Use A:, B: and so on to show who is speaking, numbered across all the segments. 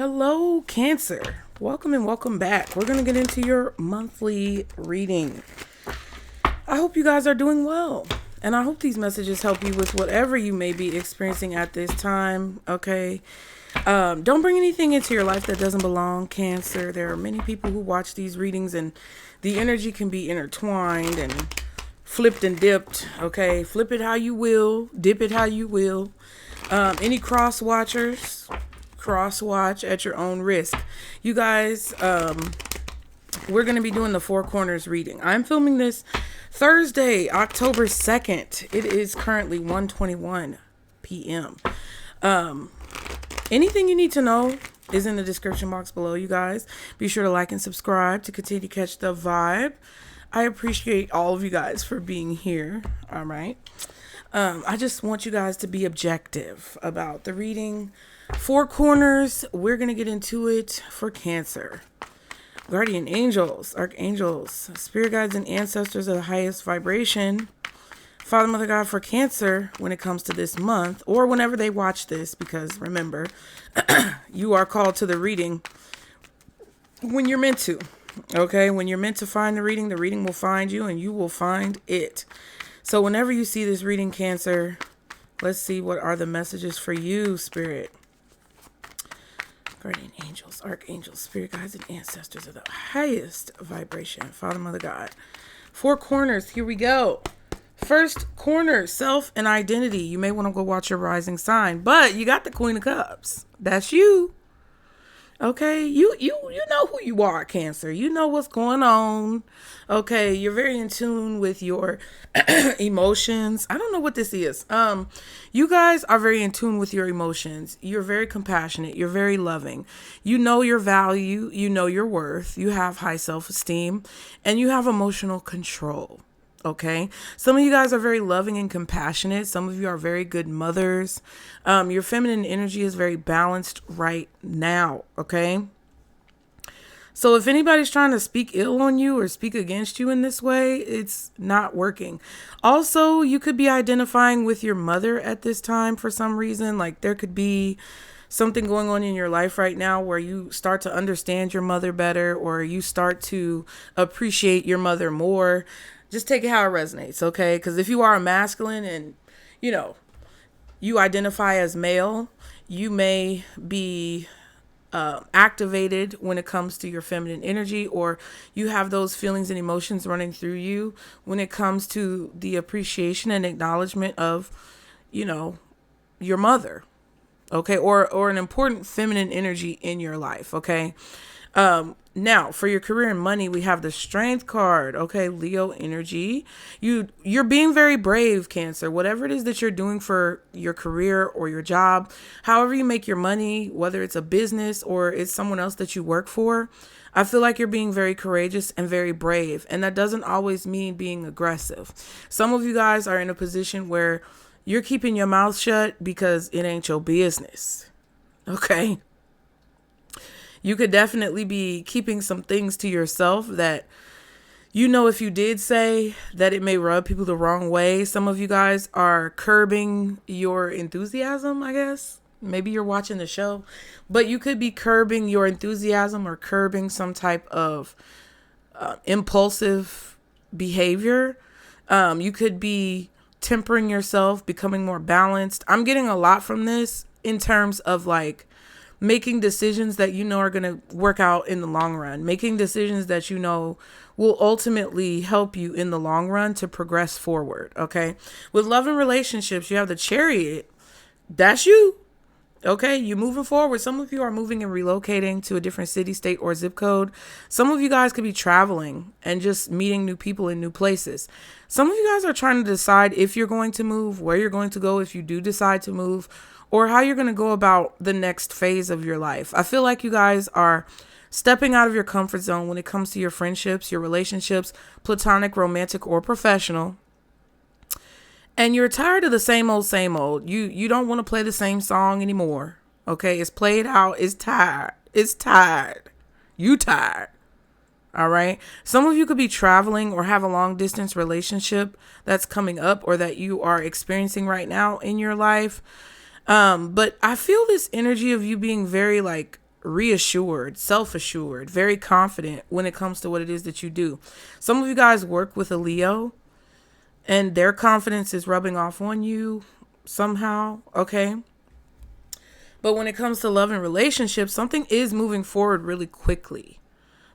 A: Hello, Cancer. Welcome and welcome back. We're going to get into your monthly reading. I hope you guys are doing well. And I hope these messages help you with whatever you may be experiencing at this time. Okay. Don't bring anything into your life that doesn't belong, Cancer. There are many people who watch these readings and the energy can be intertwined and flipped and dipped. Okay. Flip it how you will. Dip it how you will. Any cross watchers, cross watch at your own risk. You guys, we're going to be doing the Four Corners reading. I'm filming this Thursday, October 2nd. It is currently 1:21 p.m. Anything you need to know is in the description box below, you guys. Be sure to like and subscribe to continue to catch the vibe. I appreciate all of you guys for being here. All right. I just want you guys to be objective about the reading. Four Corners, we're going to get into it for Cancer. Guardian angels, archangels, spirit guides, and ancestors of the highest vibration. Father, Mother, God for Cancer when it comes to this month or whenever they watch this, because remember, you are called to the reading when you're meant to. Okay, when you're meant to find the reading will find you and you will find it. So whenever you see this reading, Cancer, let's see what are the messages for you, Spirit. Guardian angels, archangels, spirit guides, and ancestors of the highest vibration. Father, Mother, God. Four Corners, here we go. First corner, self and identity. You may want to go watch your rising sign, but you got the Queen of Cups. That's you. Okay, you know who you are, Cancer. You know what's going on. Okay, you're very in tune with your emotions. I don't know what this is. You guys are very in tune with your emotions. You're very compassionate. You're very loving. You know your value. You know your worth. You have high self-esteem, and you have emotional control. Okay. Some of you guys are very loving and compassionate. Some of you are very good mothers. Your feminine energy is very balanced right now. Okay. So if anybody's trying to speak ill on you or speak against you in this way, it's not working. Also, you could be identifying with your mother at this time for some reason. Like there could be something going on in your life right now where you start to understand your mother better, or you start to appreciate your mother more. Just take it how it resonates, okay? Because if you are a masculine and, you identify as male, you may be activated when it comes to your feminine energy, or you have those feelings and emotions running through you when it comes to the appreciation and acknowledgement of, your mother, okay? Or an important feminine energy in your life, okay? Now, for your career and money, we have the Strength card. Okay, Leo energy. You're being very brave, Cancer. Whatever it is that you're doing for your career or your job, however you make your money, whether it's a business or it's someone else that you work for, I feel like you're being very courageous and very brave. And that doesn't always mean being aggressive. Some of you guys are in a position where you're keeping your mouth shut because it ain't your business. Okay. You could definitely be keeping some things to yourself that, if you did say that it may rub people the wrong way. Some of you guys are curbing your enthusiasm, I guess. Maybe you're watching the show, but you could be curbing your enthusiasm or curbing some type of impulsive behavior. You could be tempering yourself, becoming more balanced. I'm getting a lot from this in terms of making decisions that are going to work out in the long run, making decisions that will ultimately help you in the long run to progress forward. Okay. With love and relationships, you have the Chariot. That's you. Okay. You're moving forward. Some of you are moving and relocating to a different city, state, or zip code. Some of you guys could be traveling and just meeting new people in new places. Some of you guys are trying to decide if you're going to move, where you're going to go if you do decide to move, or how you're going to go about the next phase of your life. I feel like you guys are stepping out of your comfort zone when it comes to your friendships, your relationships, platonic, romantic, or professional. And you're tired of the same old, same old. You don't want to play the same song anymore. Okay, it's played out. It's tired. It's tired. You tired. All right. Some of you could be traveling or have a long distance relationship that's coming up or that you are experiencing right now in your life. But I feel this energy of you being very reassured, self-assured, very confident when it comes to what it is that you do. Some of you guys work with a Leo and their confidence is rubbing off on you somehow, okay? But when it comes to love and relationships, something is moving forward really quickly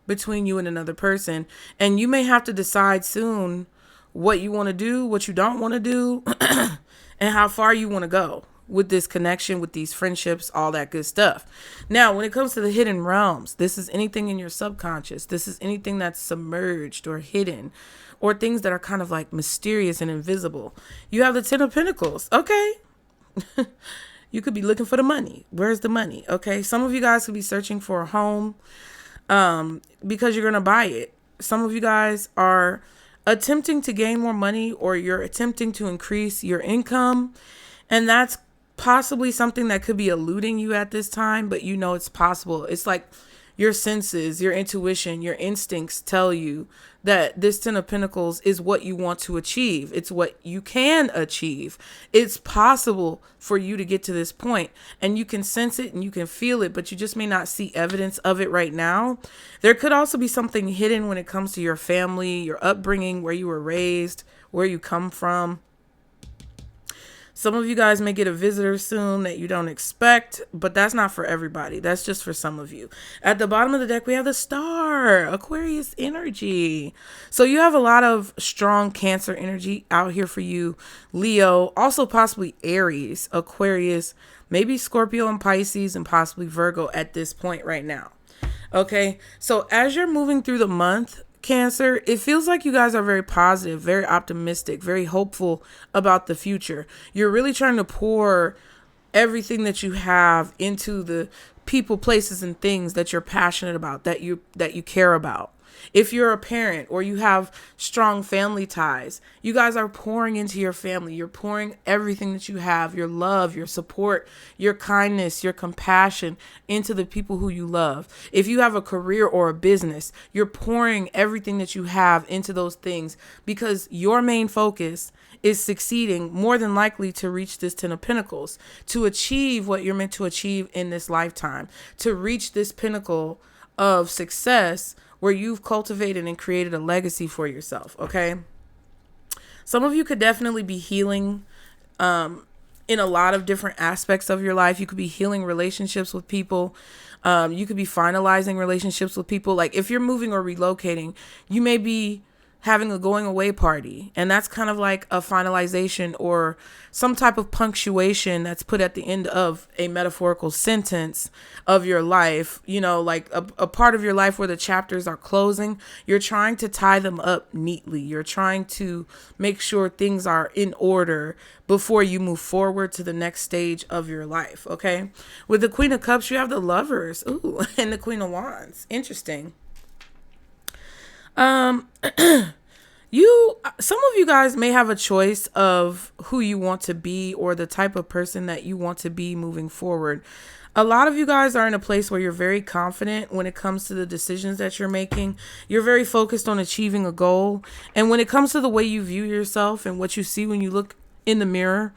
A: between you and another person. And you may have to decide soon what you want to do, what you don't want to do, and how far you want to go with this connection, with these friendships, all that good stuff. Now, when it comes to the hidden realms, this is anything in your subconscious. This is anything that's submerged or hidden, or things that are kind of like mysterious and invisible. You have the Ten of Pentacles. Okay. You could be looking for the money. Where's the money? Okay. Some of you guys could be searching for a home because you're going to buy it. Some of you guys are attempting to gain more money, or you're attempting to increase your income. And that's possibly something that could be eluding you at this time, but you know it's possible. It's like your senses, your intuition, your instincts tell you that this Ten of Pentacles is what you want to achieve. It's what you can achieve. It's possible for you to get to this point, and you can sense it and you can feel it, but you just may not see evidence of it right now. There could also be something hidden when it comes to your family, your upbringing, where you were raised, where you come from. Some of you guys may get a visitor soon that you don't expect, but that's not for everybody. That's just for some of you. At the bottom of the deck, we have the Star, Aquarius energy. So you have a lot of strong Cancer energy out here for you. Leo, also possibly Aries, Aquarius, maybe Scorpio and Pisces, and possibly Virgo at this point right now. Okay, so as you're moving through the month, Cancer, it feels like you guys are very positive, very optimistic, very hopeful about the future. You're really trying to pour everything that you have into the people, places, and things that you're passionate about, that you care about. If you're a parent or you have strong family ties, you guys are pouring into your family. You're pouring everything that you have, your love, your support, your kindness, your compassion into the people who you love. If you have a career or a business, you're pouring everything that you have into those things because your main focus is succeeding, more than likely to reach this Ten of Pentacles, to achieve what you're meant to achieve in this lifetime, to reach this pinnacle of success where you've cultivated and created a legacy for yourself, okay? Some of you could definitely be healing in a lot of different aspects of your life. You could be healing relationships with people. You could be finalizing relationships with people. Like if you're moving or relocating, you may be having a going away party, and that's kind of like a finalization or some type of punctuation that's put at the end of a metaphorical sentence of your life, you know, like a part of your life where the chapters are closing. You're trying to tie them up neatly. You're trying to make sure things are in order before you move forward to the next stage of your life. Okay. With the Queen of Cups, you have the Lovers, ooh, and the Queen of Wands. Interesting. Some of you guys may have a choice of who you want to be or the type of person that you want to be moving forward. A lot of you guys are in a place where you're very confident when it comes to the decisions that you're making. You're very focused on achieving a goal. And when it comes to the way you view yourself and what you see when you look in the mirror,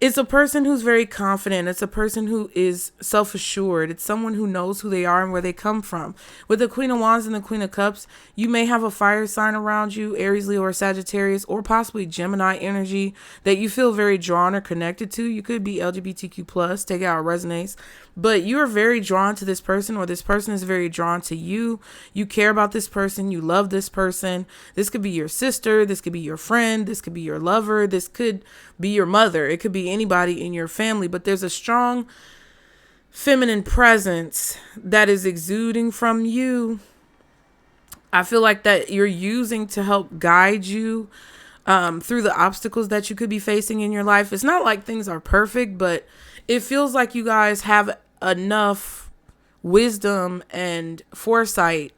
A: it's a person who's very confident. It's a person who is self-assured. It's someone who knows who they are and where they come from. With the Queen of Wands and the Queen of Cups, you may have a fire sign around you, Aries, Leo, or Sagittarius, or possibly Gemini energy that you feel very drawn or connected to. You could be LGBTQ+, take it out resonates, but you are very drawn to this person, or this person is very drawn to you. You care about this person. You love this person. This could be your sister. This could be your friend. This could be your lover. This could be your mother. It could be anybody in your family, but there's a strong feminine presence that is exuding from you. I feel like that you're using to help guide you through the obstacles that you could be facing in your life. It's not like things are perfect, but it feels like you guys have enough wisdom and foresight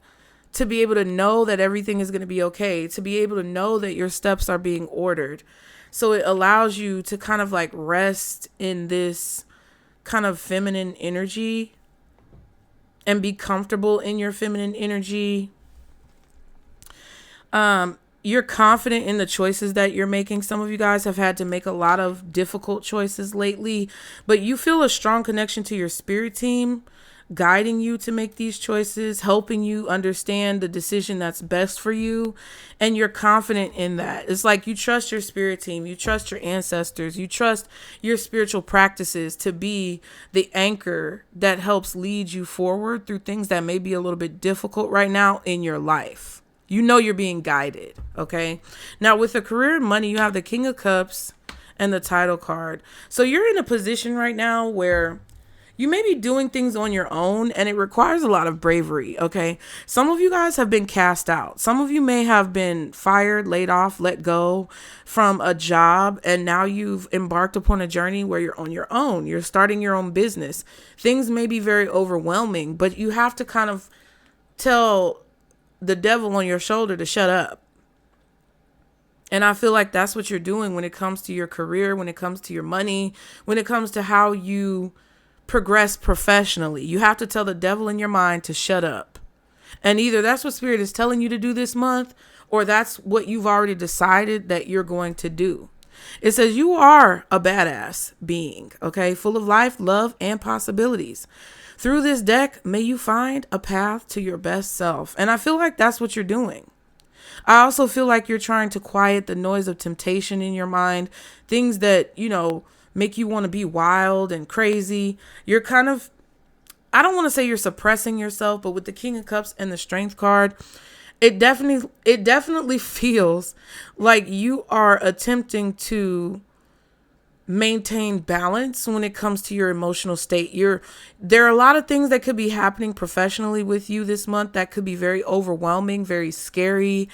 A: to be able to know that everything is going to be okay, to be able to know that your steps are being ordered. So it allows you to kind of like rest in this kind of feminine energy and be comfortable in your feminine energy. You're confident in the choices that you're making. Some of you guys have had to make a lot of difficult choices lately, but you feel a strong connection to your spirit team. guiding you to make these choices, helping you understand the decision that's best for you. And you're confident in that. It's like you trust your spirit team, you trust your ancestors, you trust your spiritual practices to be the anchor that helps lead you forward through things that may be a little bit difficult right now in your life. You know you're being guided, okay? Now, with the career and money, you have the King of Cups and the title card. So you're in a position right now where you may be doing things on your own, and it requires a lot of bravery, okay? Some of you guys have been cast out. Some of you may have been fired, laid off, let go from a job, and now you've embarked upon a journey where you're on your own. You're starting your own business. Things may be very overwhelming, but you have to kind of tell the devil on your shoulder to shut up. And I feel like that's what you're doing when it comes to your career, when it comes to your money, when it comes to how you progress professionally. You have to tell the devil in your mind to shut up. And either that's what Spirit is telling you to do this month, or that's what you've already decided that you're going to do. It says you are a badass being, okay? Full of life, love, and possibilities. Through this deck, may you find a path to your best self. And I feel like that's what you're doing. I also feel like you're trying to quiet the noise of temptation in your mind, things that, make you want to be wild and crazy. You're kind of, I don't want to say you're suppressing yourself, but with the King of Cups and the Strength card, it definitely feels like you are attempting to maintain balance when it comes to your emotional state. There are a lot of things that could be happening professionally with you this month that could be very overwhelming, very scary.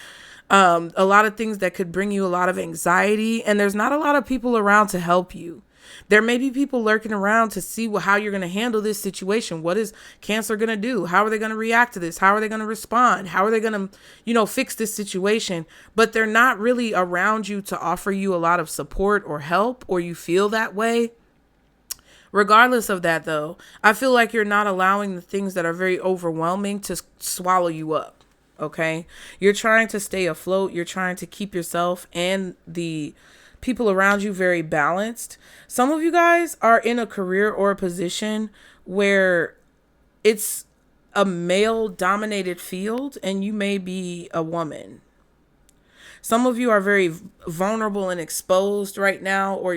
A: A lot of things that could bring you a lot of anxiety, and there's not a lot of people around to help you. There may be people lurking around to see how you're going to handle this situation. What is Cancer going to do? How are they going to react to this? How are they going to respond? How are they going to, fix this situation? But they're not really around you to offer you a lot of support or help, or you feel that way. Regardless of that, though, I feel like you're not allowing the things that are very overwhelming to swallow you up. Okay? You're trying to stay afloat. You're trying to keep yourself and the people around you very balanced. Some of you guys are in a career or a position where it's a male dominated field and you may be a woman. Some of you are very vulnerable and exposed right now, or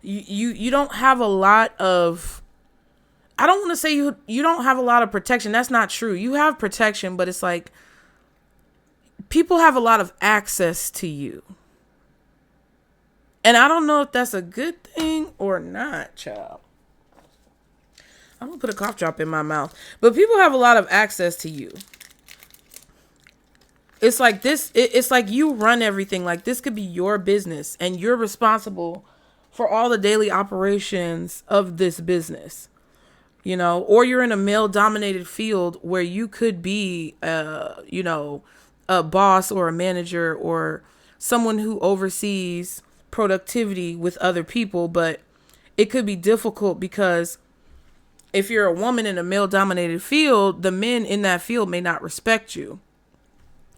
A: you don't have a lot of, I don't want to say you don't have a lot of protection. That's not true. You have protection, but it's like people have a lot of access to you. And I don't know if that's a good thing or not, child. I'm going to put a cough drop in my mouth. But people have a lot of access to you. It's like this. It's like you run everything. Like this could be your business, and you're responsible for all the daily operations of this business. Or you're in a male-dominated field where you could be, a boss or a manager or someone who oversees productivity with other people, but it could be difficult because if you're a woman in a male dominated field, the men in that field may not respect you,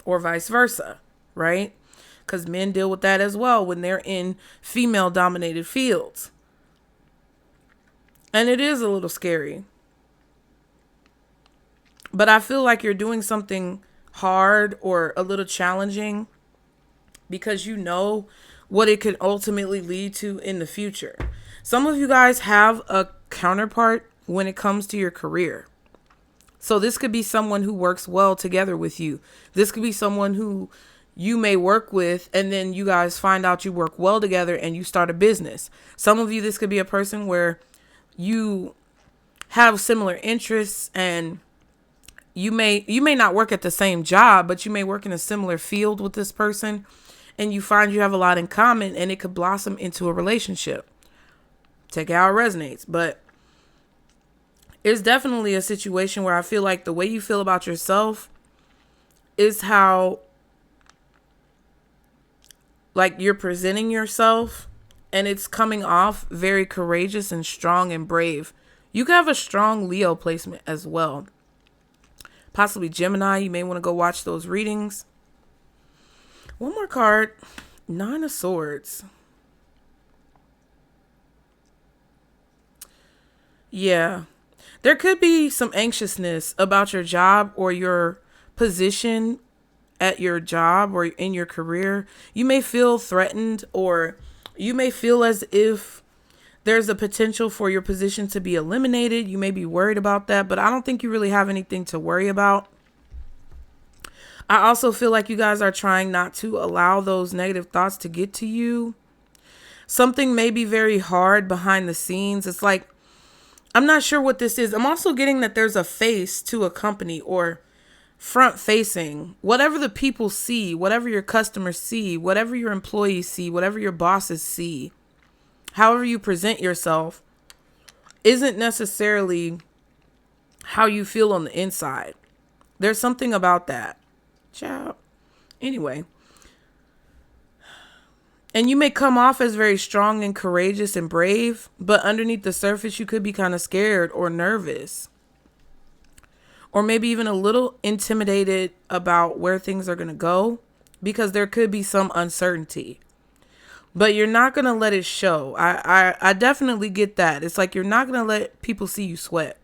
A: or vice versa, right? Because men deal with that as well when they're in female dominated fields. And it is a little scary. But I feel like you're doing something hard or a little challenging because you know what it could ultimately lead to in the future. Some of you guys have a counterpart when it comes to your career. So this could be someone who works well together with you. This could be someone who you may work with, and then you guys find out you work well together and you start a business. Some of you, this could be a person where you have similar interests, and you may not work at the same job, but you may work in a similar field with this person, and you find you have a lot in common, and it could blossom into a relationship. Take it how it resonates. But it's definitely a situation where I feel like the way you feel about yourself is how, like, you're presenting yourself, and it's coming off very courageous and strong and brave. You could have a strong Leo placement as well. Possibly Gemini. You may want to go watch those readings. One more card. 9 of Swords. Yeah. There could be some anxiousness about your job or your position at your job or in your career. You may feel threatened, or you may feel as if there's a potential for your position to be eliminated. You may be worried about that, but I don't think you really have anything to worry about. I also feel like you guys are trying not to allow those negative thoughts to get to you. Something may be very hard behind the scenes. It's like, I'm not sure what this is. I'm also getting that there's a face to a company, or front facing. Whatever the people see, whatever your customers see, whatever your employees see, whatever your bosses see, however you present yourself isn't necessarily how you feel on the inside. There's something about that. Ciao. Anyway. And you may come off as very strong and courageous and brave, but underneath the surface, you could be kind of scared or nervous, or maybe even a little intimidated about where things are going to go, because there could be some uncertainty, but you're not going to let it show. I definitely get that. It's like, you're not going to let people see you sweat.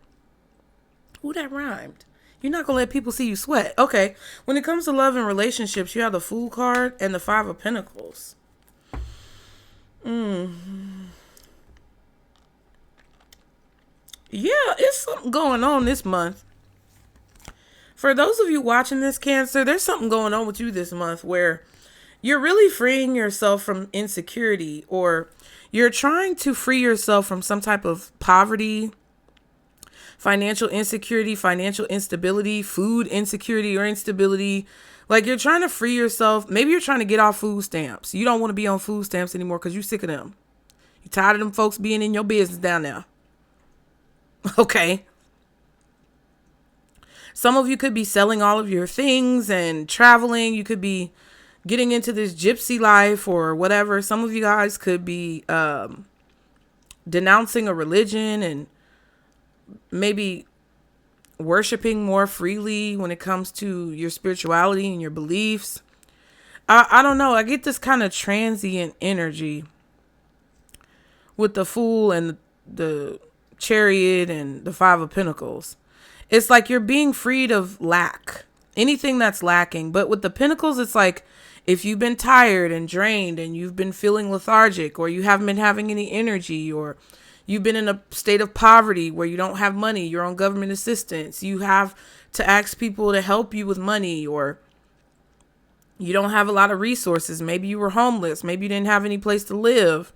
A: Ooh, that rhymed. You're not going to let people see you sweat. Okay. When it comes to love and relationships, you have the Fool card and the Five of Pentacles. Yeah, it's something going on this month. For those of you watching this, Cancer, there's something going on with you this month where you're really freeing yourself from insecurity, or you're trying to free yourself from some type of poverty, financial insecurity, financial instability, food insecurity or instability. Like, you're trying to free yourself. Maybe you're trying to get off food stamps. You don't want to be on food stamps anymore because you're sick of them. You're tired of them folks being in your business down there. Okay. Some of you could be selling all of your things and traveling. You could be getting into this gypsy life or whatever. Some of you guys could be denouncing a religion and maybe worshiping more freely when it comes to your spirituality and your beliefs. I don't know. I get this kind of transient energy with the Fool and the Chariot and the Five of Pentacles. It's like you're being freed of lack, anything that's lacking. But with the Pentacles, it's like, if you've been tired and drained and you've been feeling lethargic, or you haven't been having any energy, or you've been in a state of poverty where you don't have money, you're on government assistance, you have to ask people to help you with money, or you don't have a lot of resources. Maybe you were homeless. Maybe you didn't have any place to live.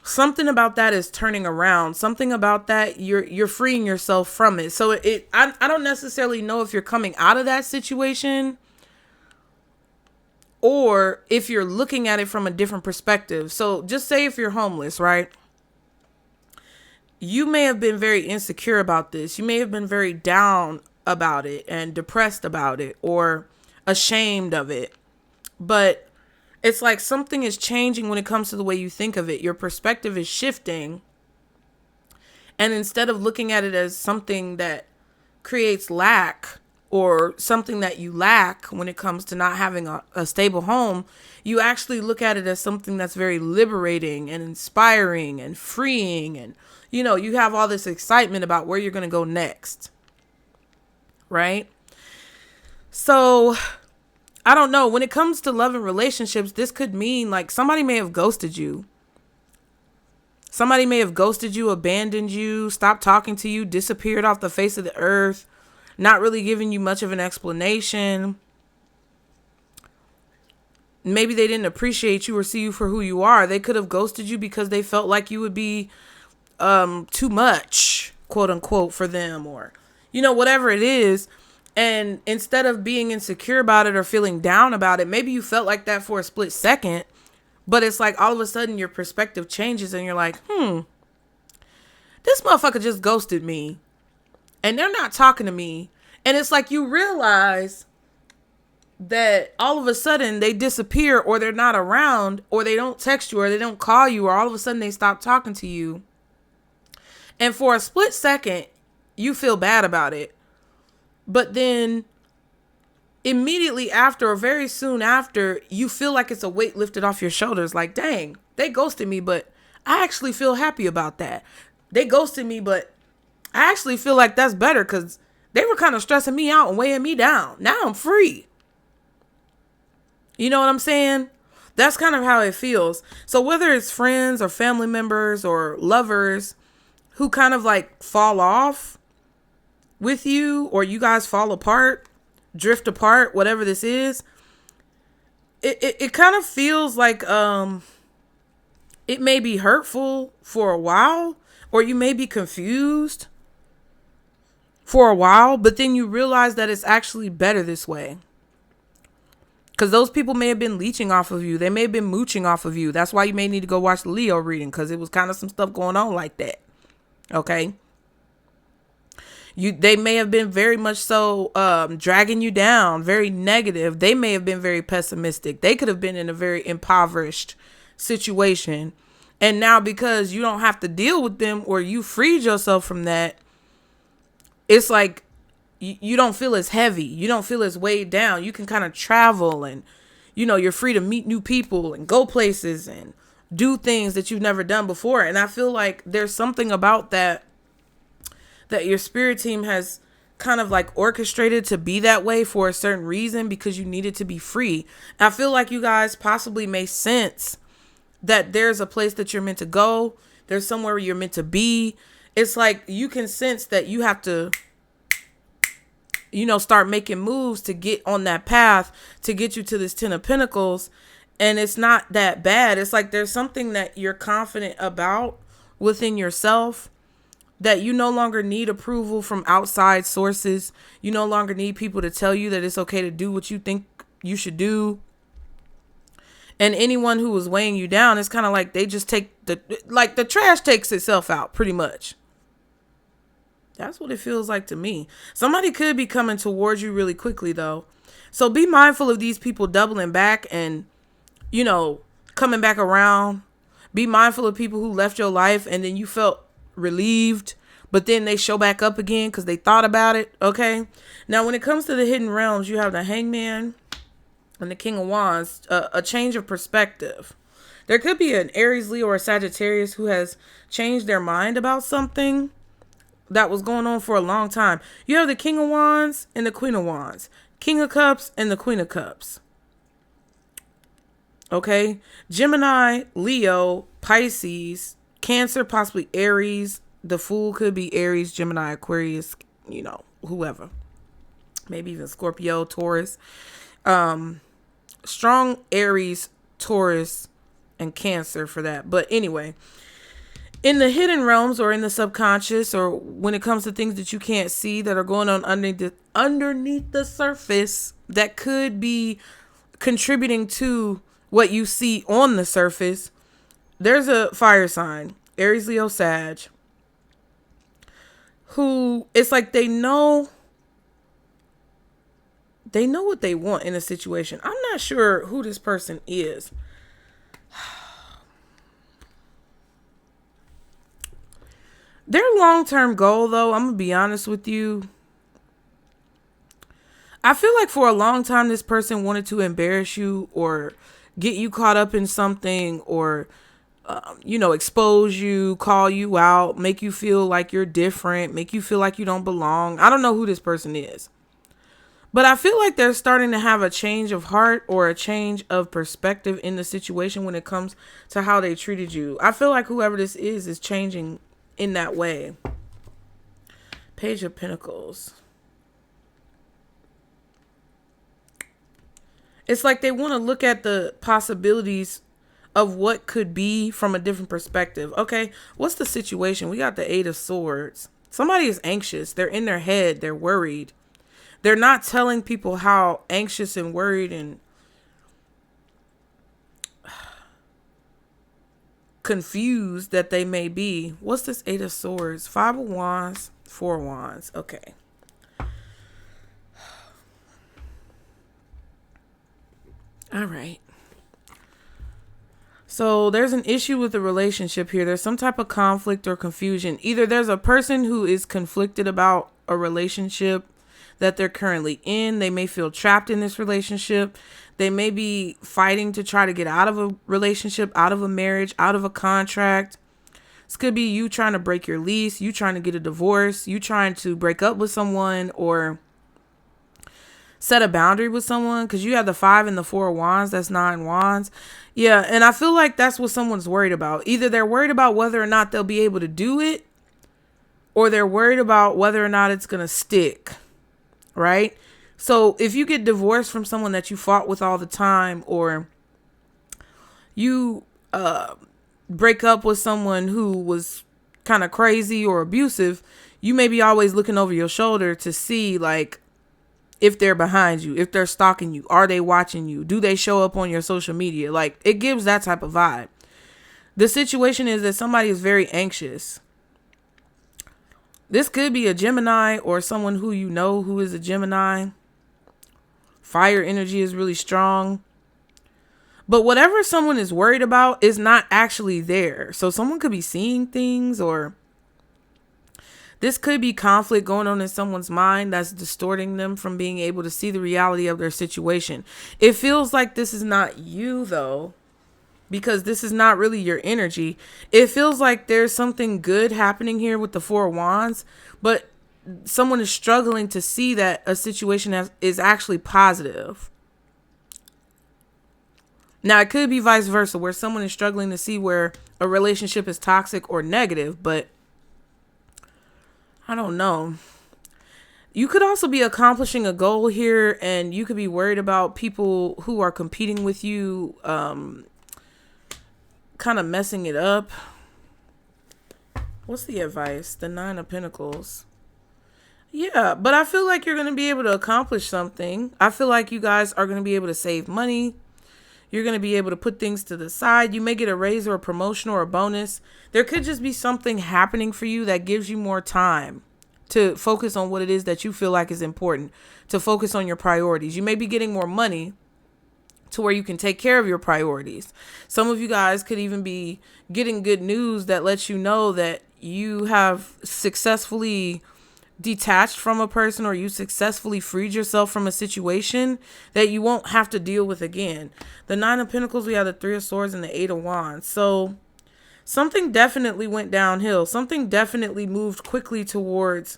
A: Something about that is turning around. Something about that, you're freeing yourself from it. So I don't necessarily know if you're coming out of that situation, or if you're looking at it from a different perspective. So just say if you're homeless, right? You may have been very insecure about this. You may have been very down about it and depressed about it, or ashamed of it. But it's like something is changing when it comes to the way you think of it. Your perspective is shifting. And instead of looking at it as something that creates lack, or something that you lack when it comes to not having a stable home, you actually look at it as something that's very liberating and inspiring and freeing. And, you know, you have all this excitement about where you're going to go next. Right? So I don't know. When it comes to love and relationships, this could mean like somebody may have ghosted you. Somebody may have ghosted you, abandoned you, stopped talking to you, disappeared off the face of the earth, not really giving you much of an explanation. Maybe they didn't appreciate you or see you for who you are. They could have ghosted you because they felt like you would be too much, quote unquote, for them, or, you know, whatever it is. And instead of being insecure about it or feeling down about it, maybe you felt like that for a split second, but it's like all of a sudden your perspective changes and you're like, this motherfucker just ghosted me and they're not talking to me. And it's like you realize that all of a sudden they disappear, or they're not around, or they don't text you, or they don't call you, or all of a sudden they stop talking to you. And for a split second, you feel bad about it. But then immediately after, or very soon after, you feel like it's a weight lifted off your shoulders. Like, dang, they ghosted me, but I actually feel happy about that. They ghosted me, but I actually feel like that's better because they were kind of stressing me out and weighing me down. Now I'm free. You know what I'm saying? That's kind of how it feels. So whether it's friends or family members or lovers who kind of like fall off with you, or you guys fall apart, drift apart, whatever this is, it kind of feels like it may be hurtful for a while, or you may be confused for a while, but then you realize that it's actually better this way. Because those people may have been leeching off of you. They may have been mooching off of you. That's why you may need to go watch the Leo reading, because it was kind of some stuff going on like that. Okay. They may have been very much so dragging you down, very negative. They may have been very pessimistic. They could have been in a very impoverished situation. And now because you don't have to deal with them, or you freed yourself from that, it's like you don't feel as heavy. You don't feel as weighed down. You can kind of travel, and, you know, you're free to meet new people and go places and do things that you've never done before. And I feel like there's something about that your spirit team has kind of like orchestrated to be that way for a certain reason, because you needed to be free. I feel like you guys possibly may sense that there's a place that you're meant to go. There's somewhere you're meant to be. It's like you can sense that you have to, you know, start making moves to get on that path to get you to this 10 of Pentacles. And it's not that bad. It's like there's something that you're confident about within yourself, that you no longer need approval from outside sources. You no longer need people to tell you that it's okay to do what you think you should do. And anyone who was weighing you down, it's kind of like they just take the trash takes itself out, pretty much. That's what it feels like to me. Somebody could be coming towards you really quickly, though. So be mindful of these people doubling back and, you know, coming back around. Be mindful of people who left your life and then you felt relieved, but then they show back up again because they thought about it. Okay. Now, when it comes to the hidden realms, you have the Hangman and the King of Wands, a change of perspective. There could be an Aries, Leo, or Sagittarius who has changed their mind about something that was going on for a long time. You have the King of Wands and the Queen of Wands, King of Cups and the Queen of Cups. Okay. Gemini, Leo, Pisces, Cancer, possibly Aries. The Fool could be Aries, Gemini, Aquarius, you know, whoever. Maybe even Scorpio, Taurus. Strong Aries, Taurus, and Cancer for that. But anyway, in the hidden realms, or in the subconscious, or when it comes to things that you can't see that are going on underneath the surface, that could be contributing to what you see on the surface, there's a fire sign, Aries, Leo, Sag, who it's like they know what they want in a situation. I'm not sure who this person is. Their long-term goal, though, I'm going to be honest with you, I feel like for a long time this person wanted to embarrass you or get you caught up in something, or you know, expose you, call you out, make you feel like you're different, make you feel like you don't belong. I don't know who this person is, but I feel like they're starting to have a change of heart or a change of perspective in the situation when it comes to how they treated you. I feel like whoever this is changing in that way. Page of Pentacles. It's like they want to look at the possibilities of what could be from a different perspective. Okay, what's the situation? We got the Eight of Swords. Somebody is anxious. They're in their head. They're worried. They're not telling people how anxious and worried and confused that they may be. What's this Eight of Swords? Five of Wands, Four of Wands. Okay. All right. So there's an issue with the relationship here. There's some type of conflict or confusion. Either there's a person who is conflicted about a relationship that they're currently in. They may feel trapped in this relationship. They may be fighting to try to get out of a relationship, out of a marriage, out of a contract. This could be you trying to break your lease, you trying to get a divorce, you trying to break up with someone, or set a boundary with someone, because you have the 5 and the 4 of wands. That's 9 wands. Yeah, and I feel like that's what someone's worried about. Either they're worried about whether or not they'll be able to do it, or they're worried about whether or not it's going to stick, right? So if you get divorced from someone that you fought with all the time, or you break up with someone who was kind of crazy or abusive, you may be always looking over your shoulder to see, like, if they're behind you, if they're stalking you, are they watching you? Do they show up on your social media? Like, it gives that type of vibe. The situation is that somebody is very anxious. This could be a Gemini or someone who you know who is a Gemini. Fire energy is really strong. But whatever someone is worried about is not actually there. So someone could be seeing things, or this could be conflict going on in someone's mind that's distorting them from being able to see the reality of their situation. It feels like this is not you, though, because this is not really your energy. It feels like there's something good happening here with the 4 of wands, but someone is struggling to see that a situation is actually positive. Now, it could be vice versa, where someone is struggling to see where a relationship is toxic or negative, but I don't know. You could also be accomplishing a goal here, and you could be worried about people who are competing with you, kind of messing it up. What's the advice? The 9 of Pentacles. Yeah, but I feel like you're going to be able to accomplish something. I feel like you guys are going to be able to save money. You're going to be able to put things to the side. You may get a raise or a promotion or a bonus. There could just be something happening for you that gives you more time to focus on what it is that you feel like is important, to focus on your priorities. You may be getting more money to where you can take care of your priorities. Some of you guys could even be getting good news that lets you know that you have successfully detached from a person, or you successfully freed yourself from a situation that you won't have to deal with again. The 9 of Pentacles, we have the 3 of Swords and the 8 of Wands. So something definitely went downhill. Something definitely moved quickly towards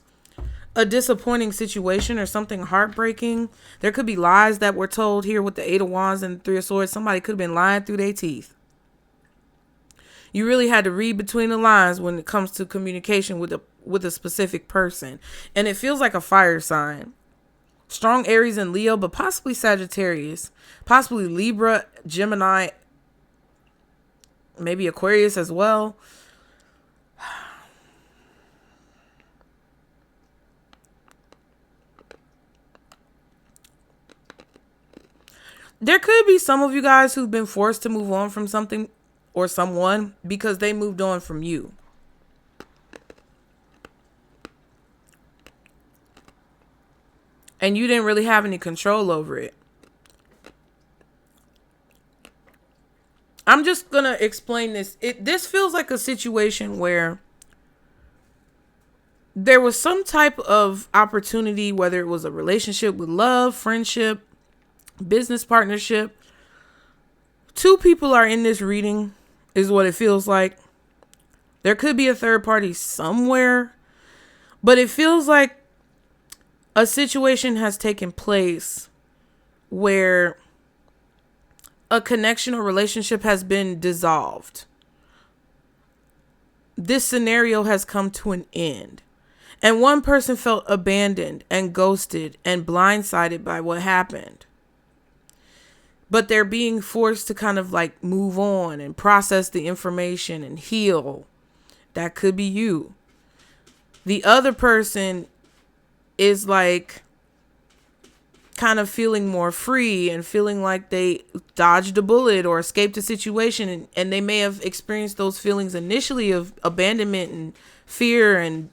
A: a disappointing situation or something heartbreaking. There could be lies that were told here with the 8 of Wands and the 3 of Swords. Somebody could have been lying through their teeth. You really had to read between the lines when it comes to communication with a specific person. And it feels like a fire sign. Strong Aries and Leo, but possibly Sagittarius, possibly Libra, Gemini, maybe Aquarius as well. There could be some of you guys who've been forced to move on from something or someone because they moved on from you. And you didn't really have any control over it. I'm just going to explain this. This feels like a situation where there was some type of opportunity, whether it was a relationship with love, friendship, business partnership. 2 people are in this reading is what it feels like. There could be a third party somewhere, but it feels like a situation has taken place where a connection or relationship has been dissolved. This scenario has come to an end. And one person felt abandoned and ghosted and blindsided by what happened. But they're being forced to kind of like move on and process the information and heal. That could be you. The other person is like kind of feeling more free and feeling like they dodged a bullet or escaped a situation. And they may have experienced those feelings initially of abandonment and fear and,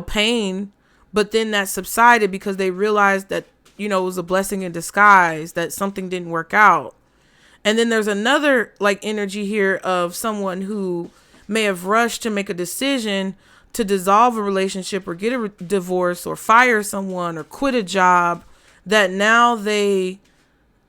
A: pain. But then that subsided because they realized that, it was a blessing in disguise, that something didn't work out. And then there's another like energy here of someone who may have rushed to make a decision to dissolve a relationship or get a divorce or fire someone or quit a job, that now they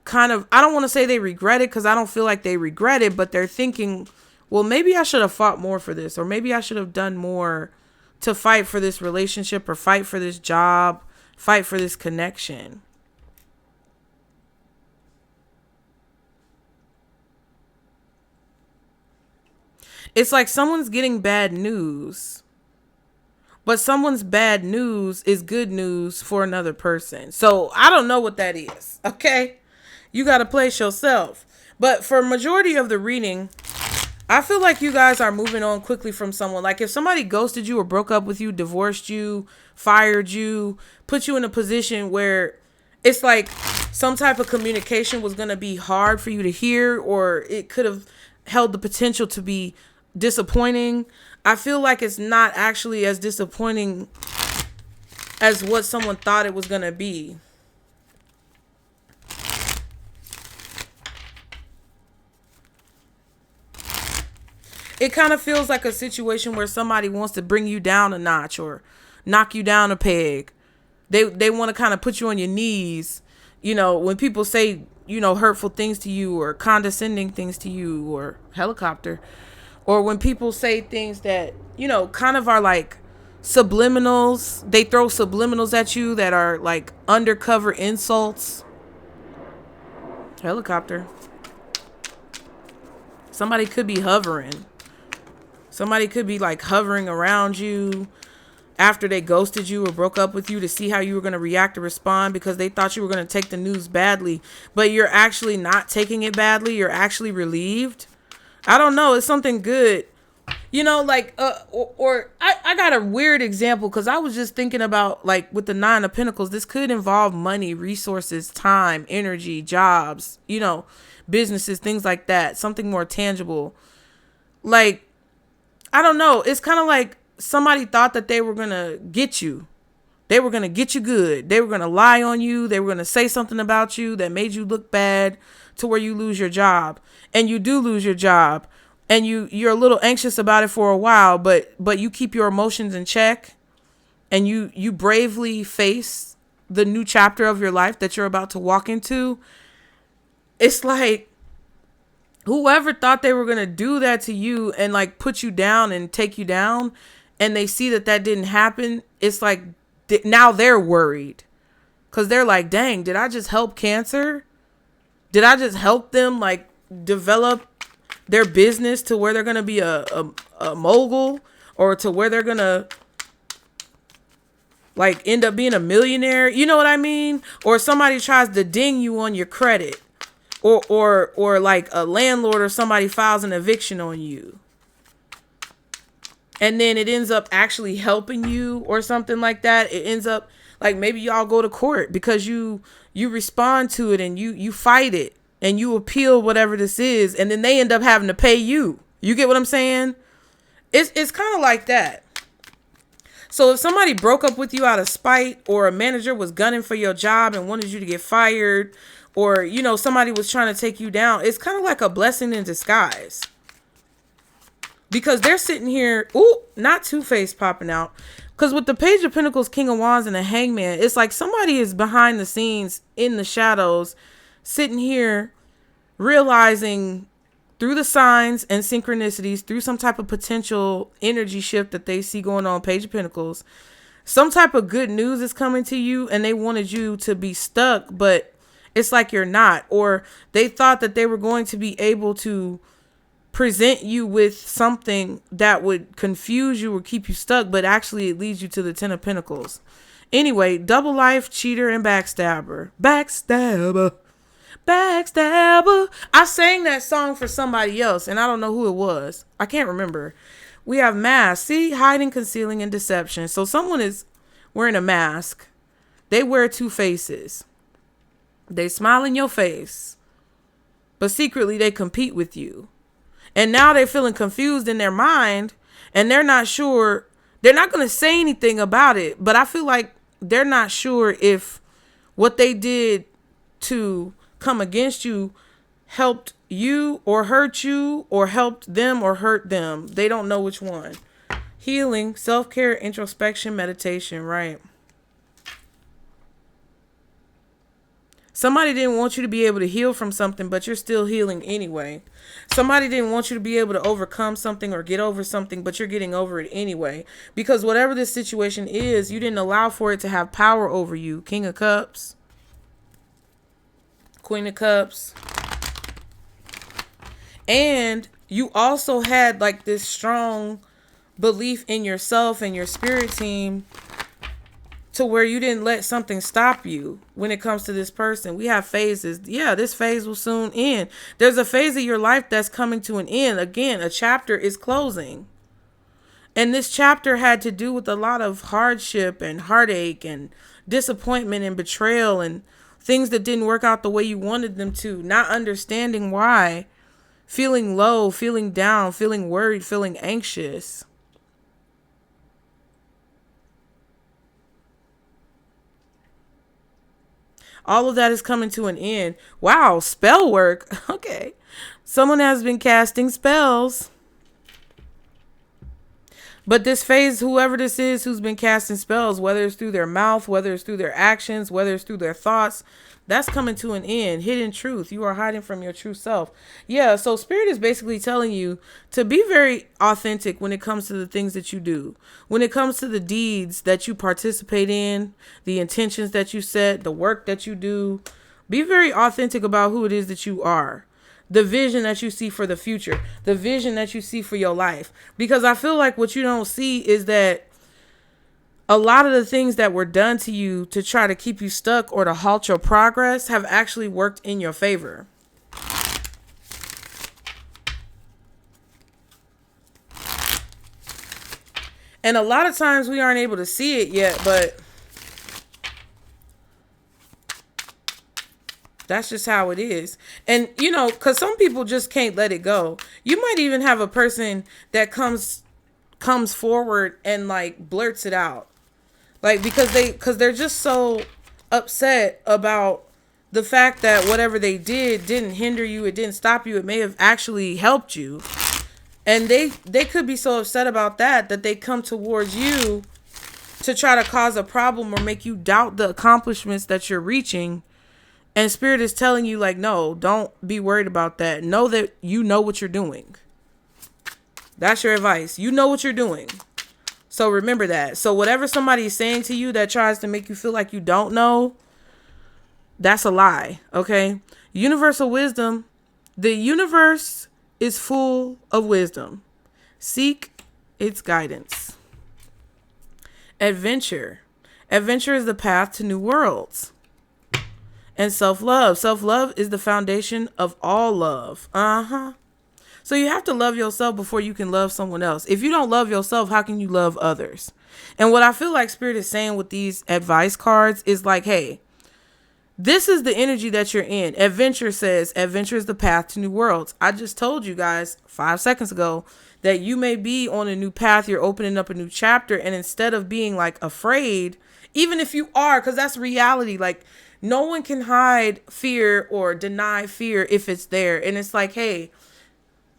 A: kind of, I don't want to say they regret it because I don't feel like they regret it, but they're thinking, well, maybe I should have fought more for this, or maybe I should have done more to fight for this relationship, or fight for this job, fight for this connection. It's like someone's getting bad news, but someone's bad news is good news for another person. So I don't know what that is. Okay. You got to place yourself. But for majority of the reading, I feel like you guys are moving on quickly from someone. Like if somebody ghosted you or broke up with you, divorced you, fired you, put you in a position where it's like some type of communication was going to be hard for you to hear, or it could have held the potential to be disappointing. I feel like it's not actually as disappointing as what someone thought it was going to be. It kind of feels like a situation where somebody wants to bring you down a notch or knock you down a peg. They want to kind of put you on your knees. You know, when people say, you know, hurtful things to you or condescending things to you, or helicopter, or when people say things that, you know, kind of are like subliminals. They throw subliminals at you that are like undercover insults. Helicopter. Somebody could be hovering. Somebody could be like hovering around you after they ghosted you or broke up with you to see how you were going to react or respond, because they thought you were going to take the news badly, but you're actually not taking it badly. You're actually relieved. I don't know. It's something good. You know, like, I got a weird example, because I was just thinking about, like, with the 9 of Pentacles, this could involve money, resources, time, energy, jobs, you know, businesses, things like that. Something more tangible. Like, I don't know. It's kind of like somebody thought that they were going to get you. They were going to get you good. They were going to lie on you. They were going to say something about you that made you look bad to where you lose your job. And you do lose your job. And you're a little anxious about it for a while, but you keep your emotions in check. And you bravely face the new chapter of your life that you're about to walk into. It's like, whoever thought they were going to do that to you and like put you down and take you down, and they see that didn't happen, it's like now they're worried, because they're like, dang, did I just help Cancer? Did I just help them like develop their business to where they're going to be a mogul, or to where they're going to like end up being a millionaire? You know what I mean? Or somebody tries to ding you on your credit. Or like a landlord or somebody files an eviction on you, and then it ends up actually helping you or something like that. It ends up like maybe y'all go to court because you respond to it and you fight it and you appeal whatever this is, and then they end up having to pay you. You get what I'm saying? It's kind of like that. So if somebody broke up with you out of spite, or a manager was gunning for your job and wanted you to get fired, or, you know, somebody was trying to take you down, it's kind of like a blessing in disguise. Because they're sitting here, ooh, not Two-Face popping out. Because with the Page of Pentacles, King of Wands, and the Hangman, it's like somebody is behind the scenes in the shadows, sitting here realizing through the signs and synchronicities, through some type of potential energy shift that they see going on, Page of Pentacles, some type of good news is coming to you, and they wanted you to be stuck, but it's like you're not. Or they thought that they were going to be able to present you with something that would confuse you or keep you stuck, but actually it leads you to the 10 of Pentacles. Anyway, double life, cheater, and backstabber. Backstabber. I sang that song for somebody else, and I don't know who it was. I can't remember. We have mask. See, hiding, concealing, and deception. So someone is wearing a mask. They wear 2 faces. They smile in your face, but secretly they compete with you. And now they're feeling confused in their mind, and they're not sure. They're not going to say anything about it, but I feel like they're not sure if what they did to come against you helped you or hurt you, or helped them or hurt them. They don't know which one. Healing, self-care, introspection, meditation, right? Somebody didn't want you to be able to heal from something, but you're still healing anyway. Somebody didn't want you to be able to overcome something or get over something, but you're getting over it anyway. Because whatever this situation is, you didn't allow for it to have power over you. King of Cups. Queen of Cups. And you also had like this strong belief in yourself and your spirit team to where you didn't let something stop you when it comes to this person. We have phases. Yeah, this phase will soon end. There's a phase of your life that's coming to an end. Again, a chapter is closing. And this chapter had to do with a lot of hardship and heartache and disappointment and betrayal and things that didn't work out the way you wanted them to. Not understanding why. Feeling low, feeling down, feeling worried, feeling anxious. All of that is coming to an end. Wow, spell work. Okay. Someone has been casting spells. But this phase, whoever this is who's been casting spells, whether it's through their mouth, whether it's through their actions, whether it's through their thoughts, that's coming to an end. Hidden truth. You are hiding from your true self. Yeah, so Spirit is basically telling you to be very authentic when it comes to the things that you do. When it comes to the deeds that you participate in, the intentions that you set, the work that you do. Be very authentic about who it is that you are. The vision that you see for the future. The vision that you see for your life. Because I feel like what you don't see is that a lot of the things that were done to you to try to keep you stuck or to halt your progress have actually worked in your favor. And a lot of times we aren't able to see it yet, but that's just how it is. And, you know, because some people just can't let it go. You might even have a person that comes forward and like blurts it out. Like, because they're just so upset about the fact that whatever they didn't hinder you. It didn't stop you. It may have actually helped you. And they could be so upset about that they come towards you to try to cause a problem or make you doubt the accomplishments that you're reaching. And Spirit is telling you, like, no, don't be worried about that. Know that you know what you're doing. That's your advice. You know what you're doing. So remember that. So whatever somebody is saying to you that tries to make you feel like you don't know, that's a lie. Okay. Universal wisdom. The universe is full of wisdom. Seek its guidance. Adventure. Adventure is the path to new worlds. And self-love. Self-love is the foundation of all love. So you have to love yourself before you can love someone else. If you don't love yourself, how can you love others? And what I feel like Spirit is saying with these advice cards is like, hey, this is the energy that you're in. Adventure says, adventure is the path to new worlds. I just told you guys 5 seconds ago that you may be on a new path. You're opening up a new chapter. And instead of being like afraid, even if you are, because that's reality, like no one can hide fear or deny fear if it's there. And it's like, hey,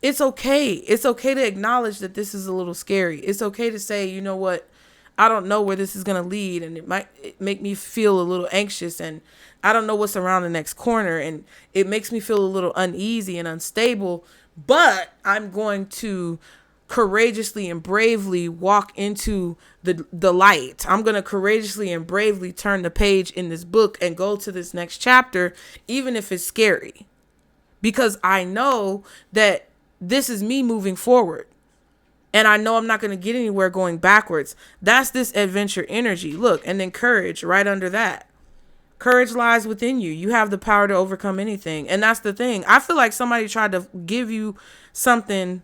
A: it's okay. It's okay to acknowledge that this is a little scary. It's okay to say, you know what? I don't know where this is going to lead. And it might make me feel a little anxious. And I don't know what's around the next corner. And it makes me feel a little uneasy and unstable. But I'm going to courageously and bravely walk into the light. I'm going to courageously and bravely turn the page in this book and go to this next chapter, even if it's scary. Because I know that this is me moving forward. And I know I'm not going to get anywhere going backwards. That's this adventure energy. Look, and then courage right under that. Courage lies within you. You have the power to overcome anything. And that's the thing. I feel like somebody tried to give you something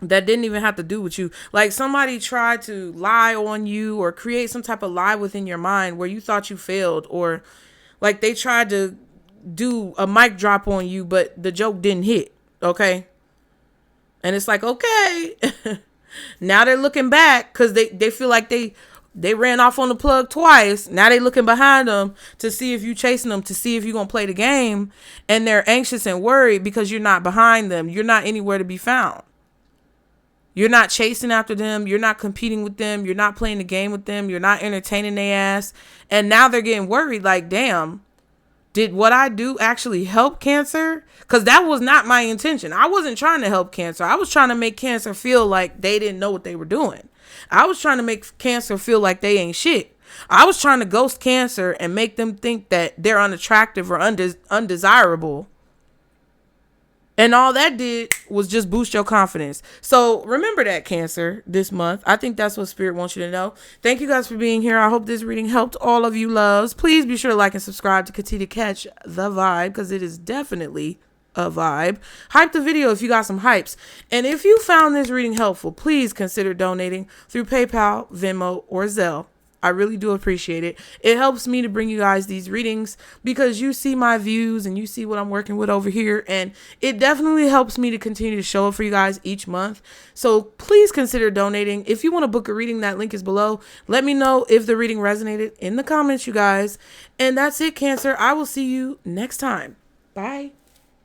A: that didn't even have to do with you. Like somebody tried to lie on you or create some type of lie within your mind where you thought you failed, or like they tried to do a mic drop on you, but the joke didn't hit. Okay. And it's like, okay, now they're looking back because they feel like they ran off on the plug twice. Now they looking behind them to see if you chasing them, to see if you're going to play the game. And they're anxious and worried because you're not behind them. You're not anywhere to be found. You're not chasing after them. You're not competing with them. You're not playing the game with them. You're not entertaining their ass. And now they're getting worried like, damn, Did what I do actually help Cancer? Because that was not my intention. I wasn't trying to help Cancer. I was trying to make Cancer feel like they didn't know what they were doing. I was trying to make Cancer feel like they ain't shit. I was trying to ghost Cancer and make them think that they're unattractive or undesirable. And all that did was just boost your confidence. So remember that, Cancer, this month. I think that's what Spirit wants you to know. Thank you guys for being here. I hope this reading helped all of you loves. Please be sure to like and subscribe to continue to catch the vibe, because it is definitely a vibe. Hype the video if you got some hypes. And if you found this reading helpful, please consider donating through PayPal, Venmo, or Zelle. I really do appreciate it. It helps me to bring you guys these readings because you see my views and you see what I'm working with over here. And it definitely helps me to continue to show up for you guys each month. So please consider donating. If you want to book a reading, that link is below. Let me know if the reading resonated in the comments, you guys. And that's it, Cancer. I will see you next time. Bye.